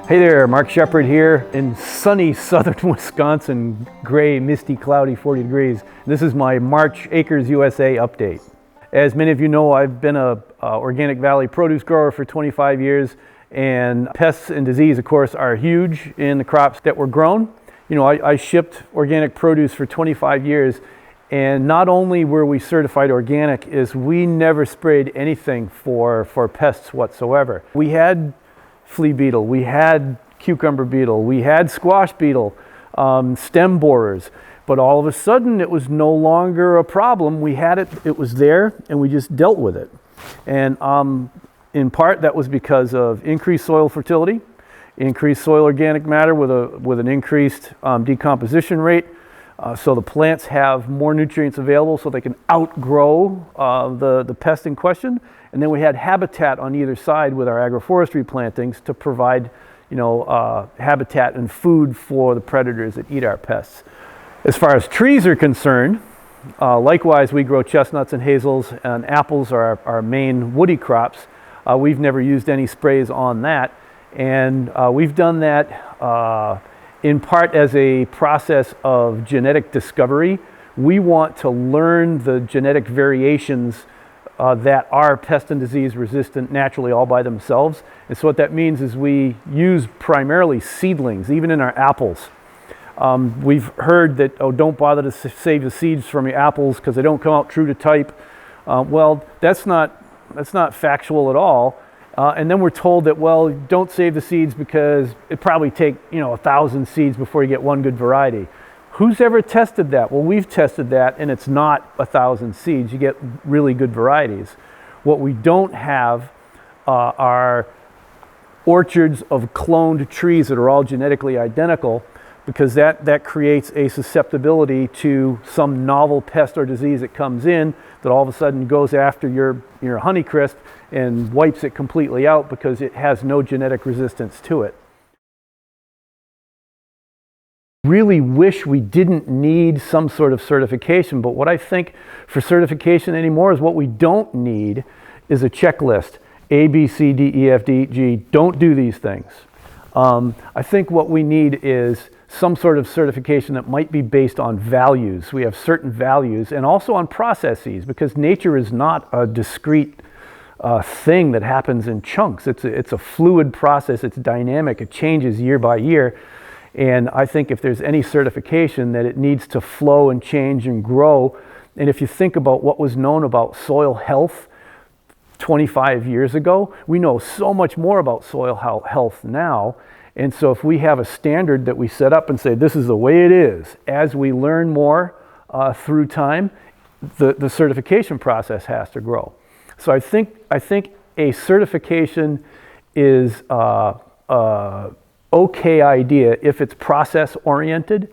Hey there, Mark Shepard here in sunny southern Wisconsin, gray, misty, cloudy, 40 degrees. This is my March Acres U.S.A. update. As many of you know, I've been a organic valley produce grower for 25 years, and pests and disease, of course, are huge in the crops that were grown. You know, I shipped organic produce for 25 years, and not only were we certified organic, is we never sprayed anything for pests whatsoever. We had flea beetle, we had cucumber beetle, we had squash beetle, stem borers, but all of a sudden it was no longer a problem. We had it, it was there, and we just dealt with it. And in part that was because of increased soil fertility, increased soil organic matter with an increased decomposition rate, so the plants have more nutrients available so they can outgrow the pest in question. And then we had habitat on either side with our agroforestry plantings to provide, habitat and food for the predators that eat our pests. As far as trees are concerned, likewise we grow chestnuts and hazels, and apples are our main woody crops. We've never used any sprays on that, and we've done that in part as a process of genetic discovery. We want to learn the genetic variations that are pest and disease resistant naturally all by themselves. And so what that means is we use primarily seedlings, even in our apples. We've heard that, oh, don't bother to save the seeds from your apples because they don't come out true to type. Well, that's not factual at all. And then we're told that, well, don't save the seeds because it probably take 1,000 seeds before you get one good variety. Who's ever tested that? Well, we've tested that, and it's not 1,000 seeds. You get really good varieties. What we don't have are orchards of cloned trees that are all genetically identical, because that creates a susceptibility to some novel pest or disease that comes in that all of a sudden goes after your Honeycrisp and wipes it completely out because it has no genetic resistance to it. Really wish we didn't need some sort of certification, but what I think for certification anymore is what we don't need is a checklist. A, B, C, D, E, F, D, G, don't do these things. I think what we need is some sort of certification that might be based on values. We have certain values, and also on processes, because nature is not a discrete thing that happens in chunks. It's a fluid process, it's dynamic, it changes year by year. And I think if there's any certification, that it needs to flow and change and grow. And if you think about what was known about soil health 25 years ago, we know so much more about soil health now. And so if we have a standard that we set up and say, this is the way it is, as we learn more through time, the certification process has to grow. So I think a certification is okay idea if it's process oriented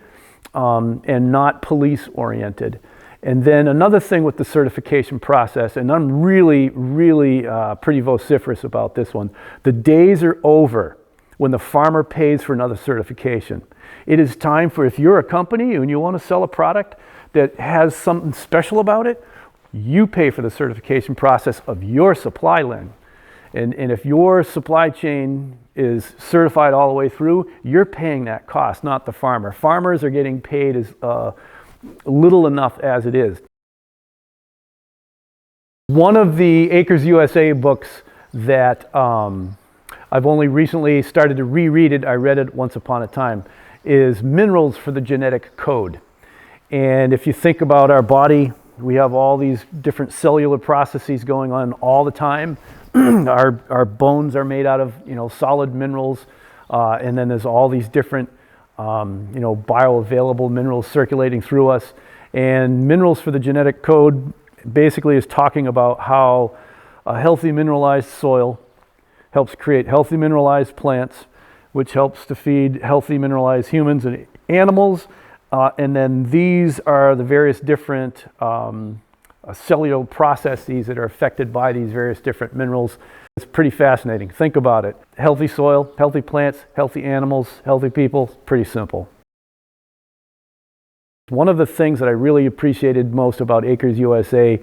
and not police oriented. And then another thing with the certification process, and I'm really pretty vociferous about this one, the days are over when the farmer pays for another certification. It is time for, if you're a company and you want to sell a product that has something special about it, you pay for the certification process of your supply line. And if your supply chain is certified all the way through, you're paying that cost, not the farmer. Farmers are getting paid as little enough as it is. One of the Acres U.S.A. books that I've only recently started to reread it, I read it once upon a time, is Minerals for the Genetic Code. And if you think about our body, we have all these different cellular processes going on all the time. Our bones are made out of solid minerals, and then there's all these different bioavailable minerals circulating through us. And Minerals for the Genetic Code basically is talking about how a healthy mineralized soil helps create healthy mineralized plants, which helps to feed healthy mineralized humans and animals. And then these are the various different cellular processes that are affected by these various different minerals. It's pretty fascinating. Think about it. Healthy soil, healthy plants, healthy animals, healthy people, pretty simple. One of the things that I really appreciated most about Acres U.S.A.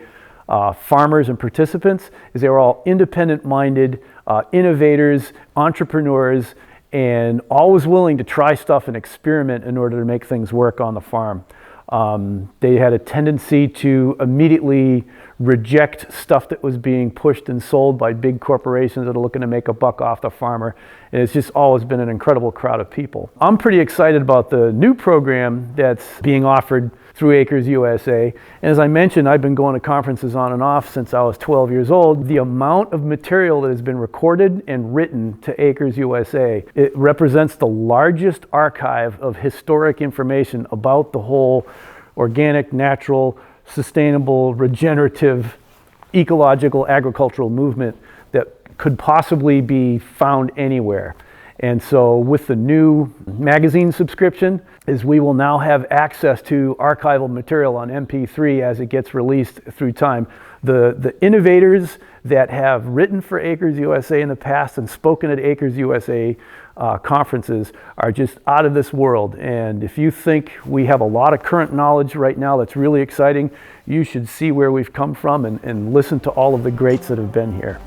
Farmers and participants is they were all independent-minded, innovators, entrepreneurs, and always willing to try stuff and experiment in order to make things work on the farm. They had a tendency to immediately reject stuff that was being pushed and sold by big corporations that are looking to make a buck off the farmer. And it's just always been an incredible crowd of people. I'm pretty excited about the new program that's being offered through Acres U.S.A. And as I mentioned, I've been going to conferences on and off since I was 12 years old. The amount of material that has been recorded and written to Acres U.S.A., it represents the largest archive of historic information about the whole organic, natural, sustainable, regenerative, ecological, agricultural movement that could possibly be found anywhere. And so with the new magazine subscription, is we will now have access to archival material on MP3 as it gets released through time. The innovators that have written for Acres USA in the past and spoken at Acres USA conferences are just out of this world. And if you think we have a lot of current knowledge right now that's really exciting, you should see where we've come from and listen to all of the greats that have been here.